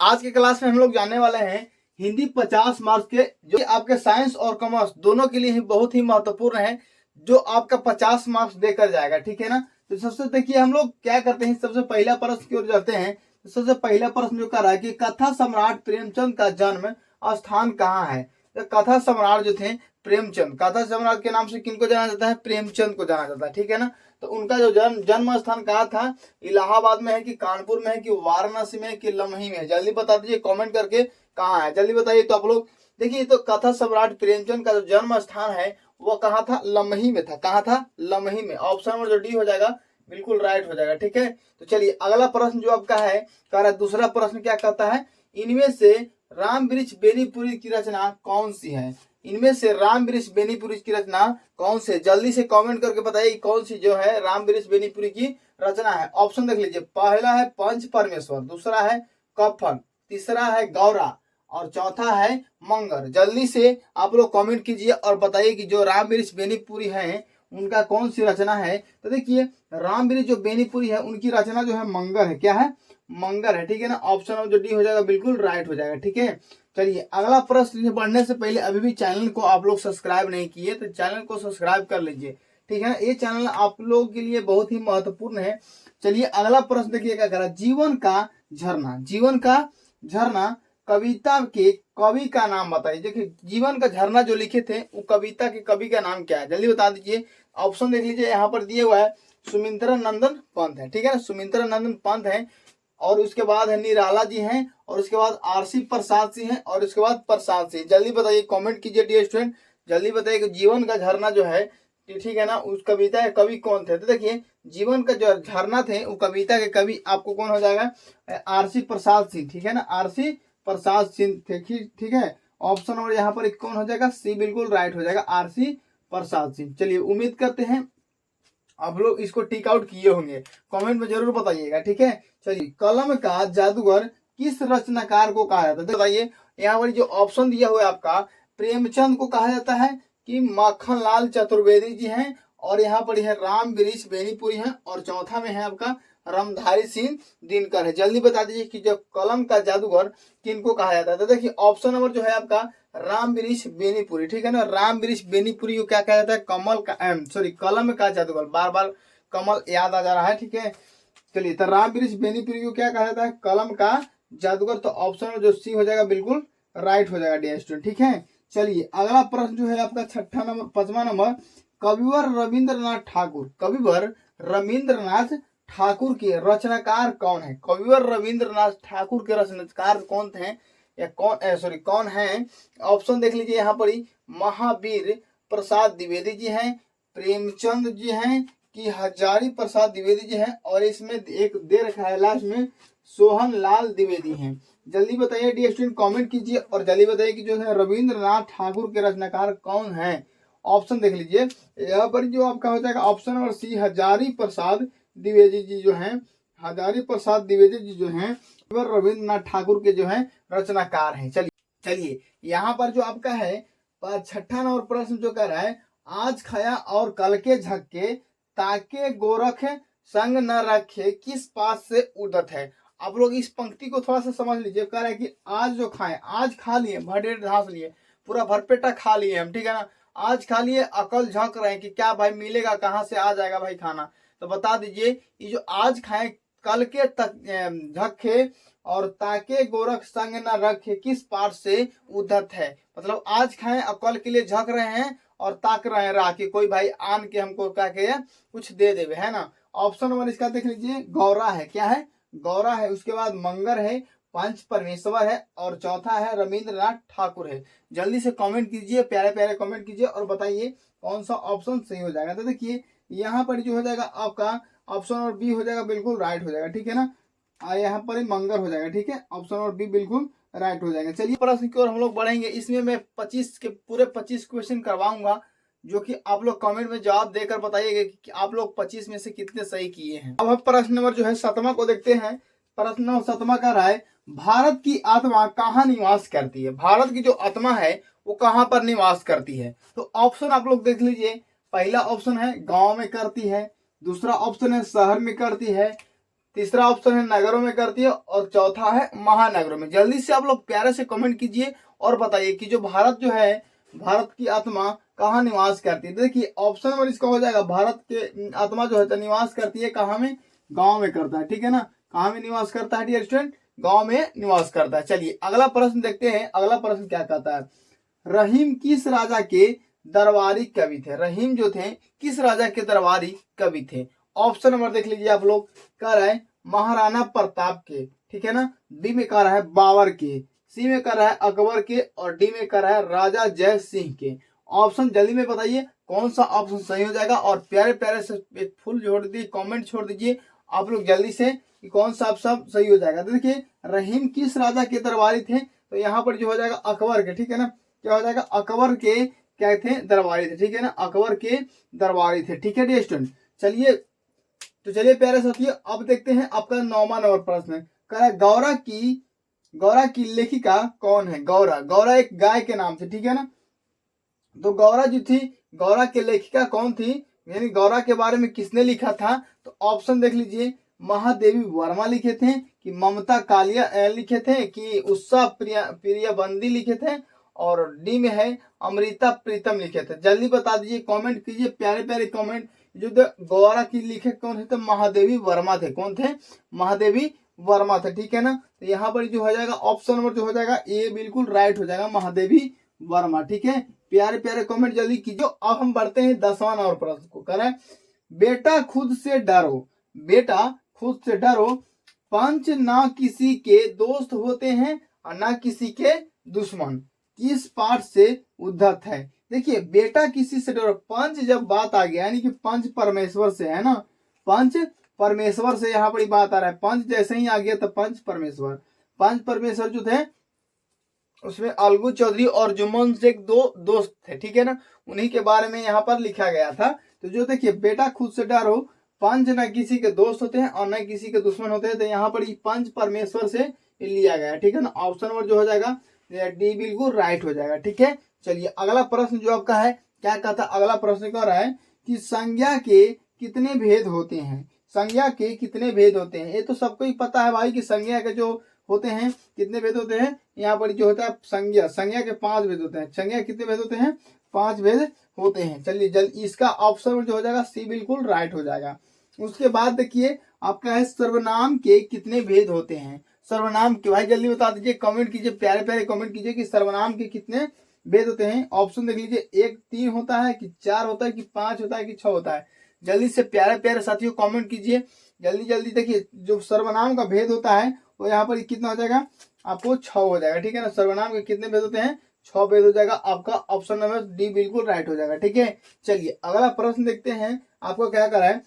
आज के क्लास में हम लोग जानने वाले हैं हिंदी 50 मार्क्स के, जो आपके साइंस और कॉमर्स दोनों के लिए ही बहुत ही महत्वपूर्ण है, जो आपका 50 मार्क्स देकर जाएगा। ठीक है ना। तो सबसे देखिए हम लोग क्या करते हैं, सबसे पहला प्रश्न की ओर जाते हैं। तो सबसे पहला प्रश्न जो कर रहा है कि कथा सम्राट प्रेमचंद का जन्म स्थान कहाँ है। तो कथा सम्राट जो थे प्रेमचंद, कथा सम्राट के नाम से किनको जाना जाता है, प्रेमचंद को जाना जाता है। ठीक है ना। तो उनका जो जन्म स्थान कहाँ था, इलाहाबाद में है कि कानपुर में है कि वाराणसी में है कि लम्ही में है, जल्दी बता दीजिए कमेंट करके कहाँ है, जल्दी बताइए। तो आप लोग देखिए, तो कथा सम्राट प्रेमचंद का जो जन्म स्थान है वो कहाँ था, लम्ही में था। कहाँ था, लम्ही में। ऑप्शन नंबर जो डी हो जाएगा बिल्कुल राइट हो जाएगा। ठीक है। तो चलिए अगला प्रश्न जो आपका है, कह रहा है दूसरा प्रश्न क्या कहता है, इनमें से राम वृक्ष बेनीपुरी की रचना कौन सी है। इनमें से राम वृक्ष बेनीपुरी की रचना कौन से, जल्दी से कमेंट करके बताइए कौन सी जो है राम वृक्ष बेनीपुरी की रचना है। ऑप्शन देख लीजिए, पहला है पंच परमेश्वर, दूसरा है कफन, तीसरा है गौरा और चौथा है मंगर। जल्दी से आप लोग कमेंट कीजिए और बताइए कि जो राम वृक्ष बेनीपुरी है उनका कौन सी रचना है। तो देखिए राम वृक्ष जो बेनीपुरी है उनकी रचना जो है मंगर है। क्या है, मंगर है। ठीक है ना। ऑप्शन जो डी हो जाएगा बिल्कुल राइट हो जाएगा। ठीक है। चलिए अगला प्रश्न बढ़ने से पहले अभी भी चैनल को आप लोग सब्सक्राइब नहीं किए तो चैनल को सब्सक्राइब कर लीजिए। ठीक है ना। ये चैनल आप लोगों के लिए बहुत ही महत्वपूर्ण है। चलिए अगला प्रश्न देखिए क्या करा, जीवन का झरना, जीवन का झरना कविता के कवि का नाम बताइए। देखिए जीवन का झरना जो लिखे थे वो कविता के कवि का नाम क्या है, जल्दी बता दीजिए। ऑप्शन देख लीजिए, यहाँ पर दिए हुआ है सुमित्रा नंदन पंत है। ठीक है ना, सुमित्रा नंदन पंत है, और उसके बाद है निराला जी हैं, और उसके बाद आरसी प्रसाद सिंह हैं, और उसके बाद प्रसाद सिंह। जल्दी बताइए, कमेंट कीजिए डियर स्टूडेंट, जल्दी बताइए कि जीवन का झरना जो है, ठीक है ना, उस कविता के कवि कौन थे। तो देखिए जीवन का जो झरना थे वो कविता के कवि आपको कौन हो जाएगा, आरसी प्रसाद सिंह। ठीक है ना, आरसी प्रसाद सिंह थे। ठीक है। ऑप्शन नंबर यहाँ पर कौन हो जाएगा, सी बिल्कुल राइट हो जाएगा, आरसी प्रसाद सिंह। चलिए उम्मीद करते हैं आप लोग इसको टिक आउट किए होंगे, कमेंट में जरूर बताइएगा। ठीक है। चलिए कलम का जादूगर किस रचनाकार को कहा जाता है, बताइए। यहाँ पर जो ऑप्शन दिया हुआ है आपका, प्रेमचंद को कहा जाता है कि माखनलाल चतुर्वेदी जी हैं, और यहाँ पर है राम वृक्ष बेनीपुरी हैं, और चौथा में है आपका रामधारी सिंह दिनकर है। जल्दी बता दीजिए कि जो कलम का जादूगर किनको कहा जाता है। तो देखिए ऑप्शन नंबर जो है आपका राम वृक्ष बेनीपुरी। ठीक है ना, राम वृक्ष बेनीपुरी को क्या कहा जाता है, कमल का सॉरी कलम का जादूगर, बार बार कमल याद आ जा रहा है। ठीक है। चलिए तो राम वृक्ष बेनीपुरी को क्या कहा जाता है, कलम का जादूगर। तो ऑप्शन जो सी हो जाएगा बिल्कुल राइट हो जाएगा डियर स्टूडेंट। ठीक है। चलिए अगला प्रश्न जो है आपका छठा नंबर, 5वां नंबर, कविवर रविंद्रनाथ ठाकुर, कविवर रविंद्रनाथ ठाकुर के रचनाकार कौन है। कविवर रविंद्रनाथ ठाकुर के रचनाकार कौन थे, या कौन है। ऑप्शन देख लीजिए, यहाँ पर ही महावीर प्रसाद द्विवेदी जी हैं, प्रेमचंद जी हैं कि हजारी प्रसाद द्विवेदी जी हैं, और इसमें एक दे रखा है लास्ट में सोहन लाल द्विवेदी हैं। जल्दी बताइए डी स्टूडेंट, कमेंट कीजिए और जल्दी बताइए कि जो है रविंद्रनाथ ठाकुर के रचनाकार कौन है। ऑप्शन देख लीजिए, यहाँ पर जो आपका हो जाएगा option number C, Hazari Prasad Dwivedi ji जो हैं, हजारी प्रसाद द्विवेदी जी जो हैं रविंद्रनाथ ठाकुर के जो हैं रचनाकार हैं। चलिए यहाँ पर जो आपका है छठा नंबर प्रश्न जो कर रहा है, आज खाया और कल के झक्के ताके गोरख संग न रखे किस पास से उदत है। आप लोग इस पंक्ति को थोड़ा सा समझ लीजिए। कह रहा है कि आज जो खाए, आज खा लिए, भर घास लिए, पूरा भरपेटा खा लिए हम। ठीक है ना, आज खा लिए, अकल झक रहे हैं कि क्या भाई मिलेगा, कहाँ से आ जाएगा भाई खाना। तो बता दीजिए ये जो आज खाए कल के तक झक्के और ताके गोरख संग न रखे किस पाठ से उद्धत है। मतलब आज खाए और कल के लिए झक रहे हैं और ताक रहे हैं राह कि कोई भाई आन के हमको क्या के कुछ दे देवे, है ना। ऑप्शन नंबर इसका देख लीजिए, गौरा है। क्या है, गौरा है। उसके बाद मंगर है, पंच परमेश्वर है, और चौथा है रविंद्रनाथ ठाकुर है। जल्दी से कमेंट कीजिए, प्यारे प्यारे कमेंट कीजिए और बताइए कौन सा ऑप्शन सही हो जाएगा। तो देखिए यहाँ पर जो हो जाएगा आपका ऑप्शन नंबर बी हो जाएगा, बिल्कुल राइट हो जाएगा। ठीक है ना, यहाँ पर ही मंगर हो जाएगा। ठीक है, ऑप्शन नंबर बी बिल्कुल राइट हो जाएगा। चलिए प्रश्न की ओर हम लोग बढ़ेंगे। इसमें मैं 25 के पूरे 25 क्वेश्चन करवाऊंगा, जो कि आप लोग कमेंट में जवाब देकर बताइएगा कि आप लोग 25 में से कितने सही किए हैं। अब हम प्रश्न नंबर जो है 7वां को देखते हैं। प्रश्न नंबर 7वां का रहा है, भारत की आत्मा कहाँ निवास करती है। भारत की जो आत्मा है वो कहाँ पर निवास करती है। तो ऑप्शन आप लोग देख लीजिए, पहला ऑप्शन है गांव में करती है, दूसरा ऑप्शन है शहर में करती है, तीसरा ऑप्शन है नगरों में करती है और चौथा है महानगरों में। जल्दी से आप लोग प्यारे से कमेंट कीजिए और बताइए कि जो भारत जो है, भारत की आत्मा कहाँ निवास करती है। देखिए ऑप्शन नंबर इसका हो जाएगा, भारत के आत्मा जो है तो निवास करती है कहाँ में, गांव में करता है, ठीक है ना। कहाँ में निवास करता है डियर स्टूडेंट, गांव में निवास करता है। चलिए अगला प्रश्न देखते हैं, अगला प्रश्न क्या कहता है। रहीम किस राजा के दरबारी कवि थे। रहीम जो थे किस राजा के दरबारी कवि थे। ऑप्शन नंबर देख लीजिए आप लोग, कह रहा है महाराणा प्रताप के, ठीक है ना। बी में कह रहा है बाबर के, सी में कह रहा है अकबर के और डी में कह रहा है राजा जय सिंह के। ऑप्शन जल्दी में बताइए कौन सा ऑप्शन सही हो जाएगा और प्यारे प्यारे से एक फुल जोड़ दीजिए, कमेंट छोड़ दीजिए आप लोग जल्दी से कि कौन सा ऑप्शन सही हो जाएगा। तो देखिए रहीम किस राजा के दरबारी थे, तो यहाँ पर जो हो जाएगा अकबर के, ठीक है ना। क्या हो जाएगा, अकबर के क्या थे, दरबारी थे, ठीक है ना। अकबर के दरबारी थे, ठीक है डियर स्टूडेंट। चलिए तो चलिए प्यारे साथियों अब देखते हैं आपका 9वां नंबर प्रश्न कह रहा है गौरा की लेखिका कौन है। गौरा एक गाय के नाम से, ठीक है ना। तो गौरा जो थी, गौरा की लेखिका कौन थी, यानी गौरा के बारे में किसने लिखा था। तो ऑप्शन देख लीजिए, महादेवी वर्मा लिखे थे कि ममता कालिया लिखे थे कि उषा प्रियबंदी लिखे थे और डी में है अमृता प्रीतम लिखे थे। जल्दी बता दीजिए, कमेंट कीजिए प्यारे प्यारे कमेंट। जो गौरा की लेखक कौन थे, तो महादेवी वर्मा थे। कौन थे, महादेवी वर्मा थे, ठीक है ना। तो यहाँ पर जो हो जाएगा ऑप्शन नंबर जो हो जाएगा ए बिल्कुल राइट हो जाएगा, महादेवी वर्मा, ठीक है। प्यारे प्यारे कमेंट जल्दी कीजिए। अब हम बढ़ते हैं 10वां नंबर प्रश्न को। कह रहे हैं बेटा खुद से डरो, बेटा खुद से डरो, पंच ना किसी के दोस्त होते हैं और ना किसी के दुश्मन, किस पाठ से उद्धत है। देखिए बेटा किसी से डरो, पंच जब बात आ गया यानी कि पंच परमेश्वर से है ना, पंच परमेश्वर से यहाँ पर बात आ रहा है। पंच जैसे ही आ गया तो पंच परमेश्वर जो थे उसमें अलगू चौधरी और जुम्मन शेख दो दोस्त थे, ठीक है ना। उन्हीं के बारे में यहाँ पर लिखा गया था। तो जो देखिए बेटा खुद से डरो, पंच न किसी के दोस्त होते हैं और न किसी के दुश्मन होते हैं, तो यहाँ पर पंच परमेश्वर से लिया गया, ठीक है ना। ऑप्शन नंबर जो हो जाएगा डी बिल्कुल राइट हो जाएगा, ठीक है। चलिए अगला प्रश्न जो आपका है क्या कहता है, अगला प्रश्न कह रहा है कि संज्ञा के कितने भेद होते हैं। संज्ञा के कितने भेद होते हैं, ये तो सबको ही पता है भाई कि संज्ञा के जो होते हैं कितने भेद होते हैं। यहाँ पर जो होता है संज्ञा के 5 भेद होते हैं। संज्ञा कितने भेद होते हैं, 5 भेद होते हैं। चलिए जल्दी इसका ऑप्शन जो हो जाएगा सी बिल्कुल राइट हो जाएगा। उसके बाद देखिए आपका है सर्वनाम के कितने भेद होते हैं। सर्वनाम के भाई जल्दी बता दीजिए, कमेंट कीजिए प्यारे प्यारे कमेंट कीजिए कि सर्वनाम के कितने भेद होते हैं। ऑप्शन देख लीजिए, 1 3 होता है कि 4 होता है कि 5 होता है कि 6 होता है। जल्दी से प्यारे प्यारे साथियों कमेंट कीजिए जल्दी जल्दी। देखिए जो सर्वनाम का भेद होता है वो यहाँ पर कितना हो जाएगा, आपको 6 हो जाएगा, ठीक है ना। सर्वनाम के कितने भेद होते हैं, 6 भेद हो जाएगा। आपका ऑप्शन नंबर डी बिल्कुल राइट हो जाएगा, ठीक है। चलिए अगला प्रश्न देखते हैं आपको क्या करा है,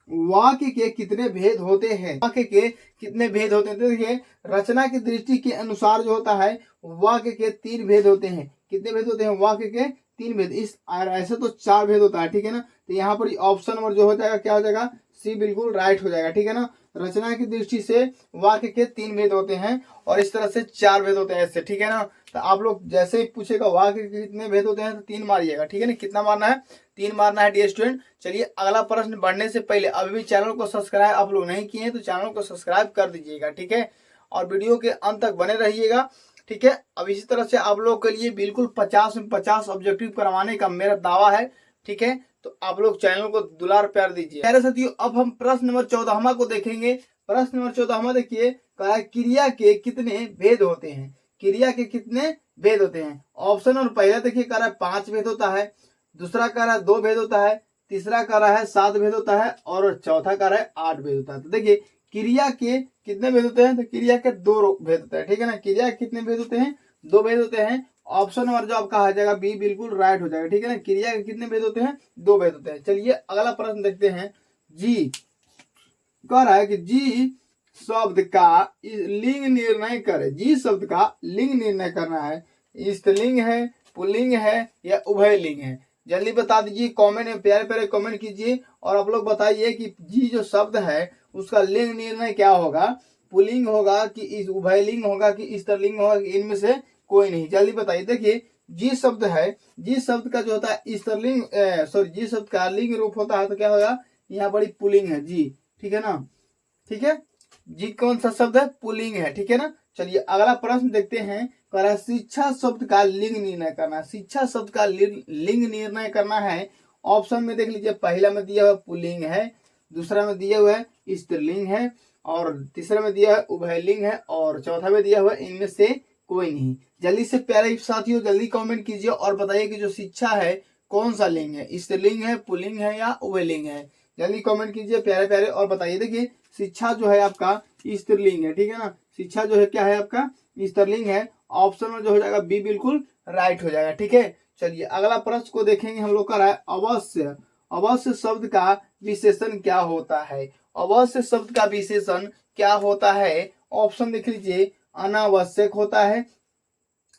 वाक्य के कितने भेद होते हैं। वाक्य के कितने भेद होते हैं, देखिए रचना की दृष्टि के अनुसार जो होता है वाक्य के 3 भेद होते हैं। कितने भेद होते हैं, वाक्य के 3 भेद। इस ऐसे तो 4 भेद होता है, ठीक है ना। तो यहाँ पर ऑप्शन नंबर जो हो जाएगा क्या हो जाएगा, सी बिल्कुल राइट हो जाएगा, ठीक है ना। रचना की दृष्टि से वाक्य के 3 भेद होते हैं और इस तरह से 4 भेद होते हैं ऐसे, ठीक है ना। तो आप लोग जैसे ही पूछेगा वाक्य के कितने भेद होते हैं तो 3 मारिएगा, ठीक है ना। कितना मारना है, 3 मारना है डियर स्टूडेंट। चलिए अगला प्रश्न बढ़ने से पहले अभी भी चैनल को सब्सक्राइब आप लोग नहीं किए हैं तो चैनल को सब्सक्राइब कर दीजिएगा, ठीक है। और वीडियो के अंत तक बने रहिएगा, ठीक है। अब इसी तरह से आप लोग के लिए बिल्कुल 50 में 50 ऑब्जेक्टिव करवाने का मेरा दावा है, ठीक है। तो आप लोग चैनल को दुलार प्यार दीजिए प्यारे साथियों। अब हम प्रश्न नंबर 14वां को देखेंगे। प्रश्न नंबर 14वां देखिए, कहा क्रिया के कितने भेद होते हैं। क्रिया के कितने भेद होते हैं। ऑप्शन और पहला देखिए कह रहा है 5 भेद होता है, दूसरा कह रहा है 2 भेद होता है, तीसरा कह रहा है 7 भेद होता है और चौथा कह रहा है 8 भेद होता है। तो देखिए क्रिया के कितने भेद होते हैं, तो क्रिया के 2 भेद होते हैं, ठीक है ना। क्रिया के कितने भेद होते हैं, 2 भेद होते हैं। ऑप्शन नंबर जो आपका आ जाएगा बी बिल्कुल राइट हो जाएगा, ठीक है ना। क्रिया के कितने भेद होते हैं, 2 भेद होते हैं। चलिए अगला प्रश्न देखते हैं। जी कह रहा है कि जी शब्द का लिंग निर्णय करे। जी शब्द का लिंग निर्णय करना है, स्त्रीलिंग है, पुल्लिंग है या उभय लिंग है। जल्दी बता दीजिए, कमेंट में प्यारे प्यारे कमेंट कीजिए और आप लोग बताइए कि जी जो शब्द है उसका लिंग निर्णय क्या होगा, पुल्लिंग होगा कि उभयलिंग होगा कि स्त्रीलिंग होगा कि इनमें से कोई नहीं। जल्दी बताइए। देखिए जी शब्द है, जी शब्द का जो होता है स्त्रीलिंग जी शब्द का लिंग रूप होता है तो क्या होगा, यहाँ बड़ी पुल्लिंग है जी, ठीक है ना। ठीक है। जी कौन सा शब्द है? पुल्लिंग है, ठीक है ना। चलिए अगला प्रश्न देखते हैं। कह रहा है शिक्षा शब्द का लिंग निर्णय करना। शिक्षा शब्द का लिंग निर्णय करना है। ऑप्शन में देख लीजिए, पहला में दिया हुआ पुल्लिंग है, दूसरा में दिया हुआ है स्त्रीलिंग है, और तीसरा में दिया है उभयलिंग है, और चौथा में दिया हुआ है इनमें से कोई नहीं। जल्दी से प्यारे साथियों जल्दी कमेंट कीजिए और बताइए कि जो शिक्षा है कौन सा लिंग है, स्त्रीलिंग है, पुल्लिंग है या उभयलिंग है। जल्दी कमेंट कीजिए प्यारे प्यारे और बताइए। देखिए शिक्षा जो है आपका स्त्रीलिंग है, ठीक है ना। शिक्षा जो है क्या है आपका? स्त्रीलिंग है। ऑप्शन में जो हो जाएगा बी बिल्कुल राइट हो जाएगा, ठीक है। चलिए अगला प्रश्न को देखेंगे हम लोग का है अवश्य। अवश्य शब्द का विशेषण क्या होता है? अवश्य शब्द का विशेषण क्या होता है? ऑप्शन देख लीजिए, अनावश्यक होता है,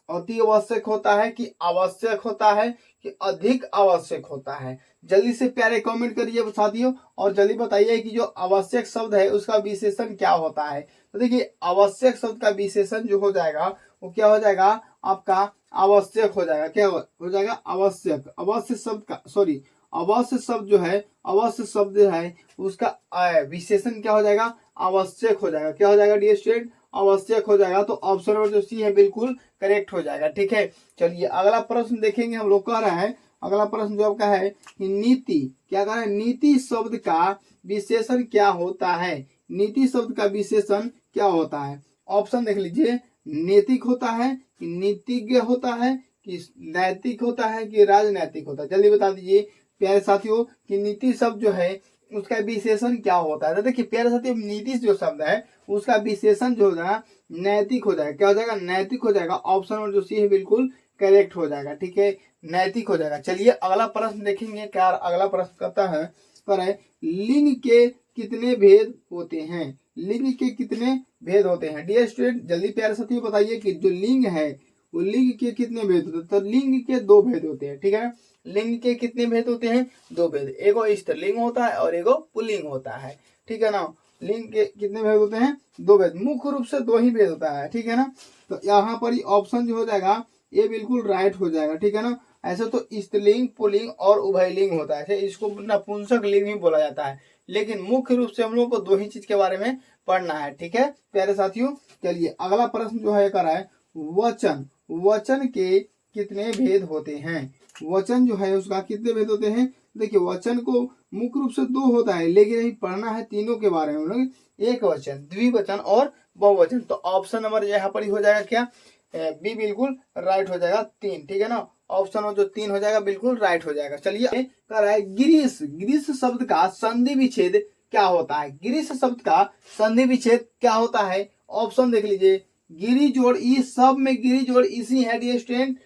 अति आवश्यक होता है, कि आवश्यक होता है, कि अधिक आवश्यक होता है। जल्दी से प्यारे कमेंट करिए साथियों और जल्दी बताइए कि जो आवश्यक शब्द है उसका विशेषण क्या होता है। तो देखिए आवश्यक शब्द का विशेषण जो हो जाएगा वो क्या हो जाएगा आपका? आवश्यक हो जाएगा। क्या हो जाएगा? आवश्यक। अवश्य शब्द का सॉरी अवश्य शब्द जो है, अवश्य शब्द है उसका विशेषण क्या हो जाएगा? आवश्यक हो जाएगा। क्या हो जाएगा डियर स्टूडेंट? आवश्यक हो जाएगा। तो ऑप्शन नंबर जो सी है बिल्कुल करेक्ट हो जाएगा, ठीक है। चलिए अगला प्रश्न देखेंगे हम लोग। कह रहा है अगला प्रश्न जो आपका है कि नीति, क्या कह रहा है? नीति शब्द का विशेषण क्या होता है? नीति शब्द का विशेषण क्या होता है? ऑप्शन देख लीजिए, नैतिक होता है, कि नीतिज्ञ होता है, कि नैतिक होता है, कि राजनैतिक होता है। जल्दी बता दीजिए प्यारे साथियों कि नीति शब्द जो है उसका विशेषण क्या होता है। तो देखिए प्यारे साथियों नीति जो शब्द है उसका विशेषण जो होगा नैतिक हो जाएगा। क्या हो जाएगा? नैतिक हो जाएगा। ऑप्शन नंबर जो सी है बिल्कुल करेक्ट हो जाएगा, ठीक है, नैतिक हो जाएगा। चलिए अगला प्रश्न देखेंगे। क्या अगला प्रश्न कहता है, पर है लिंग के कितने भेद होते हैं? लिंग के कितने भेद होते हैं? डियर स्टूडेंट जल्दी प्यारे साथियों बताइए कि जो लिंग है वो लिंग के कितने भेद होते हैं। तो लिंग के दो भेद होते हैं, ठीक है। लिंग के कितने भेद होते हैं? दो भेद। एगो स्त्रीलिंग होता है और एगो पुल्लिंग होता है, ठीक है ना। लिंग के कितने भेद होते हैं? दो भेद। मुख्य रूप से दो ही भेद होता है, ठीक है ना। तो यहाँ पर ही ऑप्शन जो हो जाएगा ये बिल्कुल राइट हो जाएगा, ठीक है ना। ऐसे तो स्त्रीलिंग, पुल्लिंग और उभयलिंग होता है, इसको नपुंसक लिंग ही बोला जाता है। लेकिन मुख्य रूप से हम लोग को दो ही चीज के बारे में पढ़ना है, ठीक है प्यारे साथियों। चलिए अगला प्रश्न जो है कर रहा है वचन। वचन के कितने भेद होते हैं? वचन जो है उसका कितने भेद होते हैं? देखिए वचन को मुख्य रूप से दो होता है, लेकिन यही पढ़ना है तीनों के बारे में, एक वचन, द्विवचन और बहुवचन। तो ऑप्शन नंबर यहाँ पर ही हो जाएगा क्या? बी बिल्कुल राइट हो जाएगा, तीन, ठीक है ना। ऑप्शन नंबर जो तीन हो जाएगा बिल्कुल राइट हो जाएगा। चलिए कह रहा है गिरीश। गिरीश शब्द का संधि विच्छेद क्या होता है? गिरीश शब्द का संधि विच्छेद क्या होता है? ऑप्शन देख लीजिए, गिरी जोड़ ई, सब में गिरी जोड़ इसी है डियर स्टूडेंट,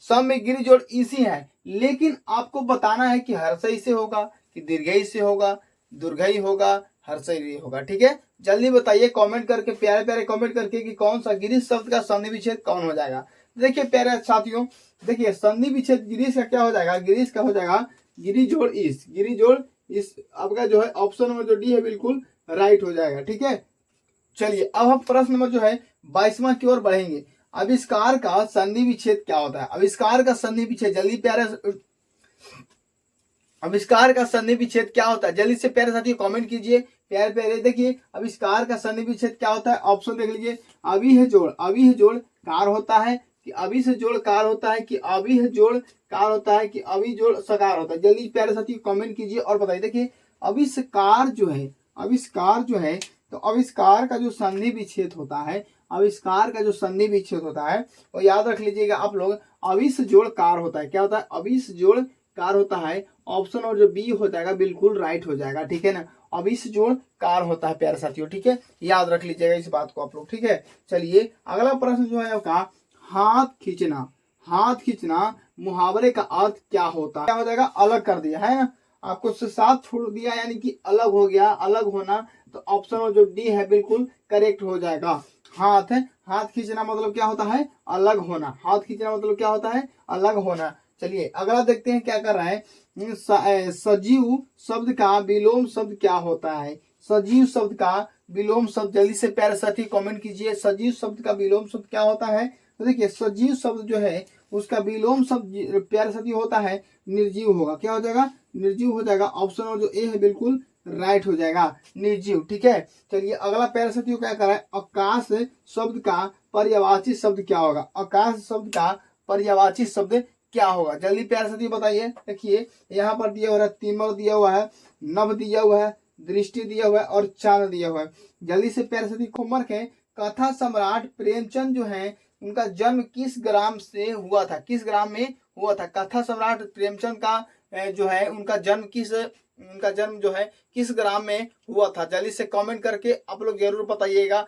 सब में गिरी जोड़ इसी है। लेकिन आपको बताना है कि हर्षई से होगा, कि दीर्घई से होगा, दुर्घई होगा, हर्षई होगा, ठीक है। जल्दी बताइए कमेंट करके, प्यारे प्यारे कमेंट करके कि कौन सा गिरीश शब्द का संधि विच्छेद कौन हो जाएगा। देखिए प्यारे साथियों, देखिए संधि विच्छेद गिरीश का क्या हो जाएगा? गिरीश का हो जाएगा गिरी जोड़ इस, गिरी जोड़ इस। आपका जो है ऑप्शन नंबर जो डी है बिल्कुल राइट हो जाएगा, ठीक है। चलिए अब हम प्रश्न नंबर जो है 22वां की ओर बढ़ेंगे। आविष्कार का संधि विच्छेद क्या होता है? आविष्कार का संधि विच्छेद, जल्दी प्यारे, आविष्कार का संधि विच्छेद क्या होता है? जल्दी से प्यारे साथियों कमेंट कीजिए प्यारे प्यारे। देखिए आविष्कार का संधि विच्छेद क्या होता है? ऑप्शन देख लीजिए, अभी है जोड़, अभी है जोड़ कार होता है, कि अभी से जोड़ कार होता है, कि अभी है जोड़ कार होता है, कि अभी जोड़ सकार होता है। जल्दी प्यारे साथियों कमेंट कीजिए और बताइए। देखिए आविष्कार जो है, आविष्कार जो है, तो आविष्कार का जो संधि विच्छेद होता है, आविष्कार का जो संधि विच्छेद होता है वो याद रख लीजिएगा आप लोग, अभी से जोड़ कार होता है। क्या होता है? अभी से जोड़ कार होता है। ऑप्शन और जो बी हो जाएगा बिल्कुल राइट हो जाएगा, ठीक है ना। अभी से जोड़ कार होता है प्यारे साथियों, ठीक है, याद रख लीजिएगा इस बात को आप लोग, ठीक है। चलिए अगला प्रश्न जो है आपका हाथ खींचना। हाथ खींचना मुहावरे का अर्थ क्या होता है? क्या हो जाएगा? अलग कर दिया है ना, आपको से साथ छोड़ दिया यानी कि अलग हो गया, अलग होना। तो ऑप्शन और जो डी है बिल्कुल करेक्ट हो जाएगा। हाथ है, हाथ खींचना मतलब क्या होता है? अलग होना। हाथ खींचना मतलब क्या होता है? अलग होना। चलिए अगला देखते हैं क्या कर रहा है। सजीव शब्द का विलोम शब्द क्या होता है? सजीव शब्द का विलोम शब्द, जल्दी से प्यारे साथी कमेंट कीजिए, सजीव शब्द का विलोम शब्द क्या होता है? तो देखिए सजीव शब्द जो है उसका विलोम शब्द प्यारे साथी होता है निर्जीव होगा। क्या हो जाएगा? निर्जीव हो जाएगा। ऑप्शन और जो ए है बिल्कुल राइट हो जाएगा निर्जीव। ठीक है, चलिए अगला प्यारे साथियों क्या कर रहा है, आकाश शब्द का पर्यायवाची शब्द क्या होगा, आकाश शब्द का पर्यायवाची शब्द क्या होगा, जल्दी प्यारे साथियों बताइए। देखिए यहाँ पर दिया हुआ है तिमर दिया हुआ है, नभ दिया हुआ है, दृष्टि दिया हुआ है और चांद दिया हुआ है। जल्दी से प्यारे साथी होमवर्क है, कथा सम्राट प्रेमचंद जो है उनका जन्म किस ग्राम से हुआ था, किस ग्राम में हुआ था। कथा सम्राट प्रेमचंद का जो है उनका जन्म जो है किस ग्राम में हुआ था, जल्दी से कमेंट करके आप लोग जरूर बताइएगा।